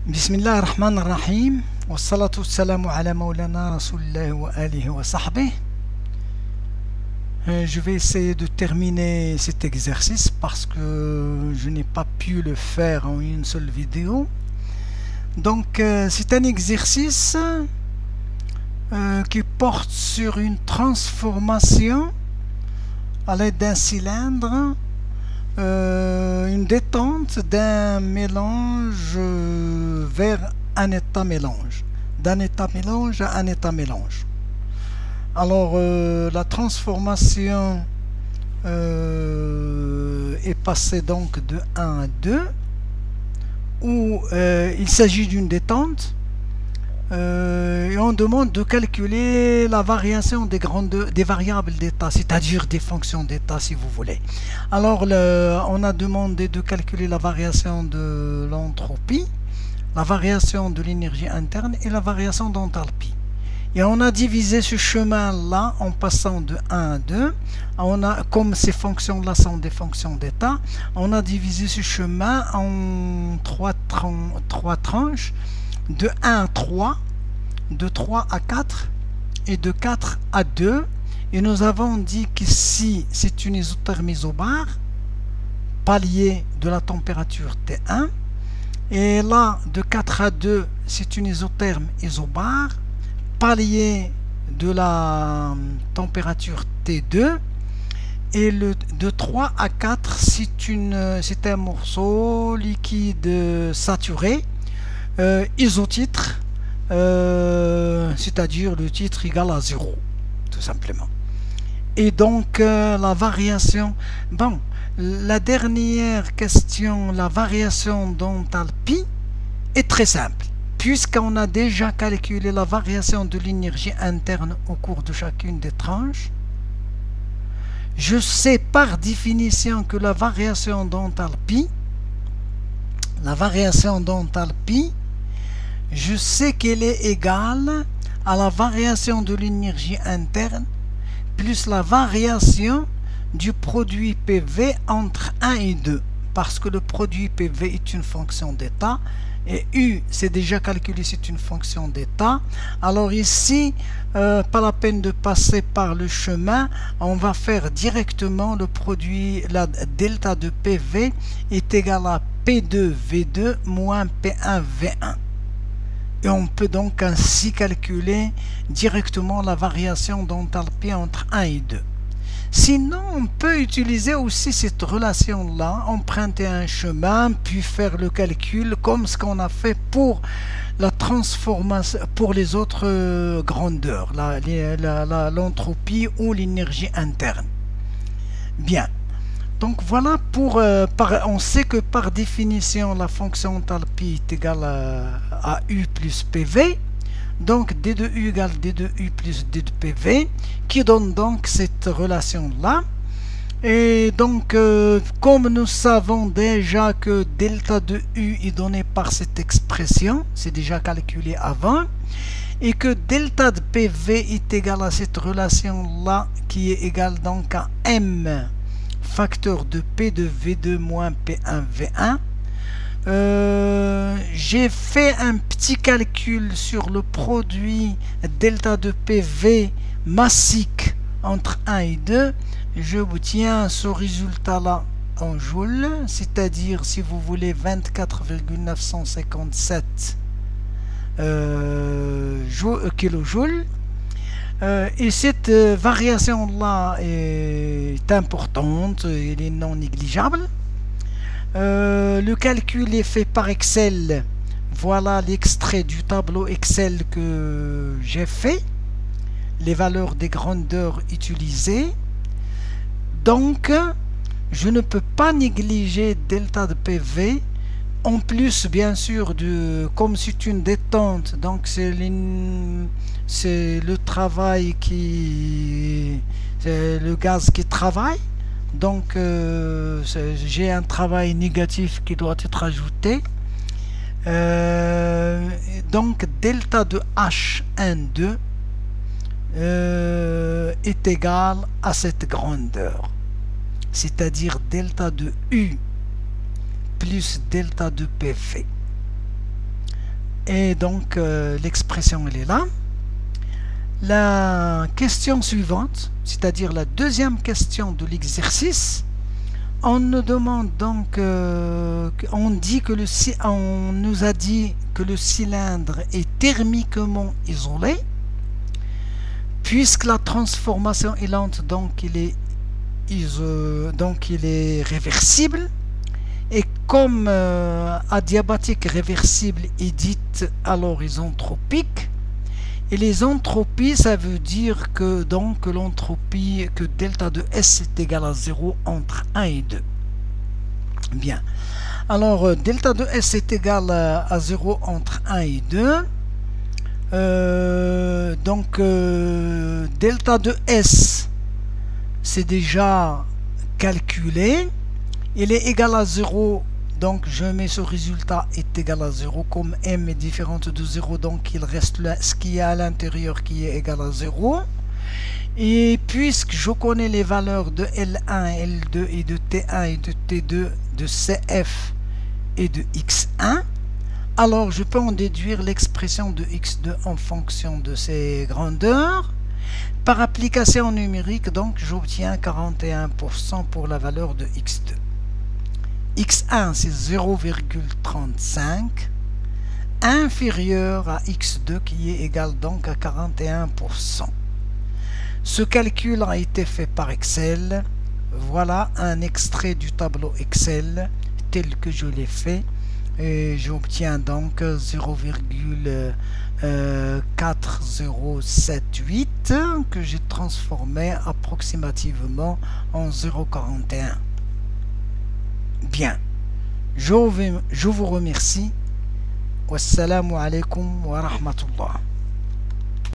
بسم الله الرحمن الرحيم والصلاة والسلام على مولانا رسول الله وآله وصحبه. Je vais essayer de terminer cet exercice parce que je n'ai pas pu le faire en une seule vidéo. Donc c'est un exercice qui porte sur une transformation à l'aide d'un cylindre, une détente d'un mélange vers un état mélange, d'un état mélange à un état mélange. Alors la transformation est passée donc de 1 à 2 où il s'agit d'une détente et on demande de calculer la variation des variables d'état, c'est-à-dire des fonctions d'état si vous voulez. Alors on a demandé de calculer la variation de l'entropie, la variation de l'énergie interne et la variation d'enthalpie. Et on a divisé ce chemin-là en passant de 1 à 2. Comme ces fonctions-là sont des fonctions d'état, on a divisé ce chemin en trois tranches, de 1 à 3, de 3 à 4 et de 4 à 2. Et nous avons dit qu'ici, c'est une isotherme isobare, palier de la température T1. Et là, de 4 à 2, c'est une isotherme isobare, palier de la température T2. Et de 3 à 4, c'est un morceau liquide saturé, isotitre, c'est-à-dire le titre égal à 0, tout simplement. Et donc la variation, bon, la dernière question, la variation d'enthalpie est très simple, puisqu'on a déjà calculé la variation de l'énergie interne au cours de chacune des tranches. Je sais par définition que la variation d'enthalpie, je sais qu'elle est égale à la variation de l'énergie interne plus la variation du produit PV entre 1 et 2, parce que le produit PV est une fonction d'état et U c'est déjà calculé, c'est une fonction d'état. Alors ici pas la peine de passer par le chemin, on va faire directement le produit, la delta de PV est égal à P2 V2 moins P1 V1. Et on peut donc ainsi calculer directement la variation d'enthalpie entre 1 et 2. Sinon, on peut utiliser aussi cette relation-là, emprunter un chemin, puis faire le calcul comme ce qu'on a fait pour la transformation, pour les autres grandeurs, l'entropie ou l'énergie interne. Bien. Donc voilà pour, on sait que par définition la fonction enthalpie est égale à U plus PV, donc D de U égale D de U plus D de PV, qui donne donc cette relation-là. Et donc comme nous savons déjà que delta de U est donné par cette expression, c'est déjà calculé avant, et que delta de PV est égal à cette relation-là qui est égale donc à M facteur de P de V2 moins P1 V1. J'ai fait un petit calcul sur le produit delta de PV massique entre 1 et 2. Je obtiens ce résultat là en joules, c'est-à-dire si vous voulez 24,957 kilojoules. Et cette variation-là est importante, elle est non négligeable. Le calcul est fait par Excel. Voilà l'extrait du tableau Excel que j'ai fait. Les valeurs des grandeurs utilisées. Donc, je ne peux pas négliger delta de PV. En plus, bien sûr, comme c'est une détente, donc c'est le travail c'est le gaz qui travaille. Donc, j'ai un travail négatif qui doit être ajouté. Donc, delta de H12 est égal à cette grandeur, c'est-à-dire delta de U plus delta de PV. Et donc l'expression elle est là. La question suivante, c'est-à-dire la deuxième question de l'exercice, on nous demande donc, on nous a dit que le cylindre est thermiquement isolé, puisque la transformation est lente, donc il est réversible. Et comme adiabatique réversible est dite alors isentropique, et les entropies, ça veut dire que donc l'entropie, que delta de S est égal à 0 entre 1 et 2. Bien. Alors, delta de S est égal à 0 entre 1 et 2. Delta de S, c'est déjà calculé. Il est égal à 0. Donc je mets ce résultat est égal à 0, comme m est différente de 0, donc il reste là, ce qui est à l'intérieur qui est égal à 0. Et puisque je connais les valeurs de L1, L2 et de T1 et de T2, de CF et de X1, alors je peux en déduire l'expression de X2 en fonction de ces grandeurs. Par application numérique, donc j'obtiens 41% pour la valeur de X2. X1 c'est 0,35 inférieur à X2 qui est égal donc à 41%. Ce calcul a été fait par Excel. Voilà un extrait du tableau Excel tel que je l'ai fait. Et j'obtiens donc 0,4078 que j'ai transformé approximativement en 0,41. Bien, je vous remercie. Wassalamu alaikum wa rahmatullah.